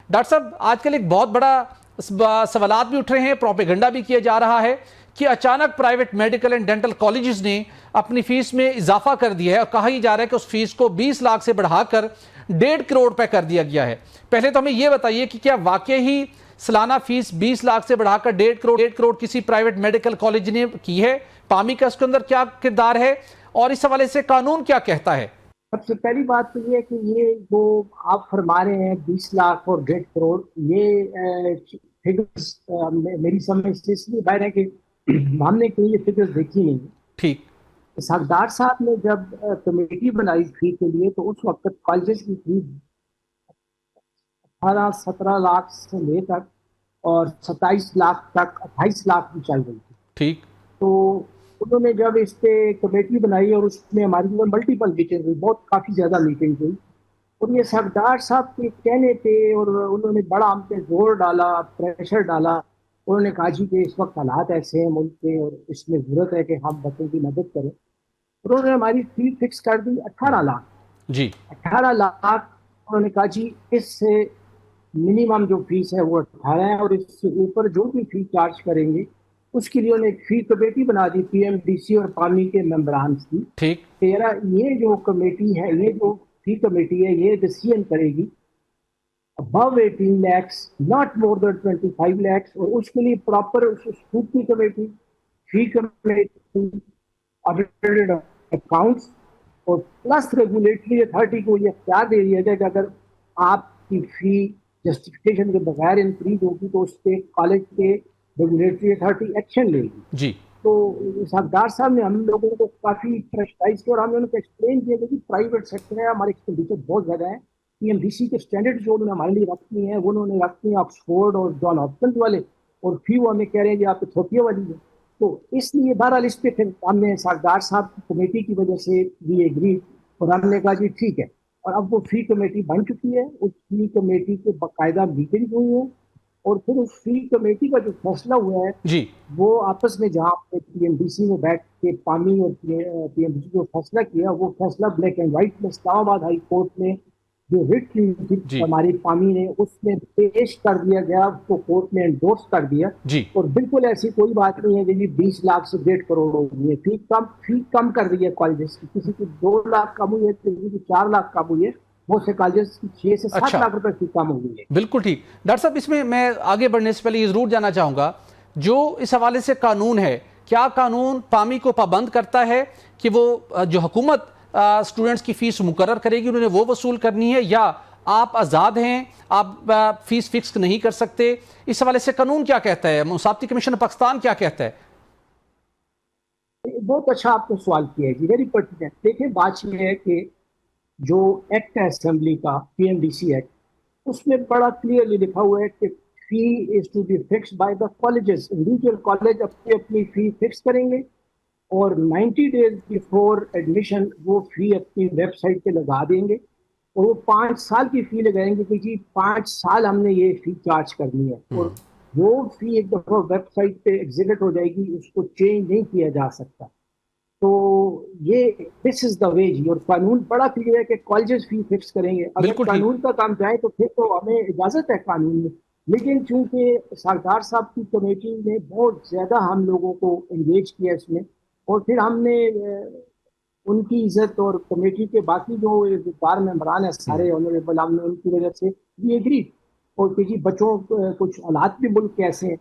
Doctor साहब, आजकल एक बहुत बड़ा सवालात भी उठ रहे हैं, प्रोपेगेंडा भी किया जा रहा है कि अचानक private medical and dental colleges ने अपनी फीस में इजाफा कर दिया है और कहा ही जा रहा है कि उस फीस को 20 लाख से बढ़ाकर 1.5 करोड़ रुपए कर दिया गया है। पहले तो हमें यह बताइए कि क्या वाकई ही सालाना फीस 20 लाख से बढ़ाकर 1.5 करोड़ किसी प्राइवेट मेडिकल कॉलेज ने की है? पामी का इसके अंदर क्या किरदार है और इस हवाले से कानून क्या कहता है? सबसे पहली बात तो ये है कि ये जो आप फरमा रहे हैं 20 लाख और 1.5 करोड़, ये फिगर्स मेरी समझ से इसलिए बाहर है कि हमने कहीं ये फिगर्स देखी नहीं। ठीक। सरदार साहब ने जब कमेटी बनाई फी के लिए तो उस वक्त कॉलेज की फी 18-17 लाख से लेकर और 27 लाख तक, 28 लाख भी चल रही थी। ठीक। तो उन्होंने जब इस पे कमेटी बनाई और उसमें हमारी मल्टीपल मीटिंग हुई, बहुत काफी ज्यादा मीटिंग हुई, और ये सरदार साहब के कहने पे और उन्होंने बड़ा हम पे जोर डाला, प्रेशर डाला। उन्होंने कहा जी कि इस वक्त हालात ऐसे हैं मुल्क के और इसमें जरूरत है कि हम बच्चों की मदद करें। उन्होंने हमारी फी फिक्स कर दी 18 लाख। जी। 18 लाख। उन्होंने कहा जी इससे मिनिमम जो फीस है वो 18 है और इससे ऊपर जो भी फी चार्ज करेंगे उसके लिए उन्होंने एक फी कमेटी बना दी पीएमडीसी और पामी के मेंबरान की। ठीक। तेरा ये जो कमेटी है, ये जो फी कमेटी है, ये डिसीजन करेगी above 18 lakhs, not more than 25 lakhs, और उसके लिए प्रॉपर स्कूटी कमेटी, फी कमेटी, ऑडिटेड अकाउंट्स और प्लस रेगुलेटरी अथॉरिटी को ये इख्तियार दे दिया जाए कि अगर आपकी फी जस्टिफिकेशन के बगैर इंक्रीज होगी तो उस पर कॉलेज के रेगुलेटरी अथॉरिटी एक्शन लेगी। जी। तो सरदार साहब ने हम लोगों को काफी प्रेशराइज किया और हमने उनको एक्सप्लेन किया कि प्राइवेट सेक्टर है, हमारे एक्सपेंडिचर बहुत ज्यादा है। पीएमडीसी के स्टैंडर्ड जो उन्होंने हमारे लिए रखती हैं वो उन्होंने रखती हैं ऑक्सफोर्ड और जॉन हॉपकिंस वाले, और फी वो हमें कह रहे हैं कि आप इथोपिया वाली है। तो इसलिए बहरहाल इस पे फिर हमने सरदार साहब की कमेटी की वजह से भी एग्री और हमने कहा जी ठीक है। और अब वो फी कमेटी बन चुकी है, उस फी कमेटी के बाकायदा मीटिंग हुई है और फिर उस फी कमेटी का जो फैसला हुआ है जी। वो आपस में जहाँ पीएमडीसी में बैठ के पानी और पीएमडीसी जो फैसला किया, वो फैसला ब्लैक एंड व्हाइट में इस्लामाबाद हाई कोर्ट में जो रिट की जी। हमारी पानी ने उसमें पेश कर दिया गया, उसको कोर्ट ने एंडोर्स कर दिया। जी। और बिल्कुल ऐसी कोई बात नहीं है कि 20 लाख से 1.5 करोड़ हो गई है। फी कम कर दी है कॉलेजेस की, किसी की 2 लाख कम हुई है, किसी की 4 लाख कम हुई है, बहुत से कॉलेजेस की 6 से 7 अच्छा। लाख रुपए फी कम हो गई है। बिल्कुल ठीक। डॉक्टर साहब, इसमें मैं आगे बढ़ने से पहले ये जरूर जानना चाहूंगा, जो इस हवाले से कानून है, क्या कानून पामी को पाबंद करता है कि वो जो हुकूमत स्टूडेंट्स की फीस मुकर्रर करेगी उन्होंने वो वसूल करनी है, या आप आज़ाद हैं, आप फीस फिक्स नहीं कर सकते? इस हवाले से कानून क्या कहता है? मुसाफती कमीशन पाकिस्तान क्या कहता है? बहुत अच्छा आपने सवाल किया है जी, वेरी पर्टिनेंट। देखिए बात यह है कि जो एक्ट है असेंबली का, पीएमडीसी एक्ट, उसमें बड़ा क्लियरली लिखा हुआ है कि fee is to be fixed by the colleges. Individual college अपनी अपनी फी फिक्स करेंगे और 90 डेज बिफोर एडमिशन वो फी अपनी वेबसाइट पे लगा देंगे और वो 5 साल की फी लगाएंगे कि जी 5 साल हमने ये फी चार्ज करनी है। और वो फी एक दफा वेबसाइट पे एग्जिबिट हो जाएगी, उसको चेंज नहीं किया जा सकता। तो ये दिस इज द वे जी। और कानून बड़ा क्लियर है कि कॉलेजेस फी फिक्स करेंगे। अगर बिल्कुल ठीक। कानून का काम जाए तो फिर तो हमें इजाजत है कानून में, लेकिन चूंकि सरदार साहब की कमेटी ने बहुत ज्यादा हम लोगों को एंगेज किया इसमें, और फिर हमने उनकी इज्जत और कमेटी के बाकी जो बार मेंबरान है सारे ऑनरेबल, हमने उनकी वजह से भी एग्री। और कि जी बच्चों कुछ हालात भी मुल्क के ऐसे हैं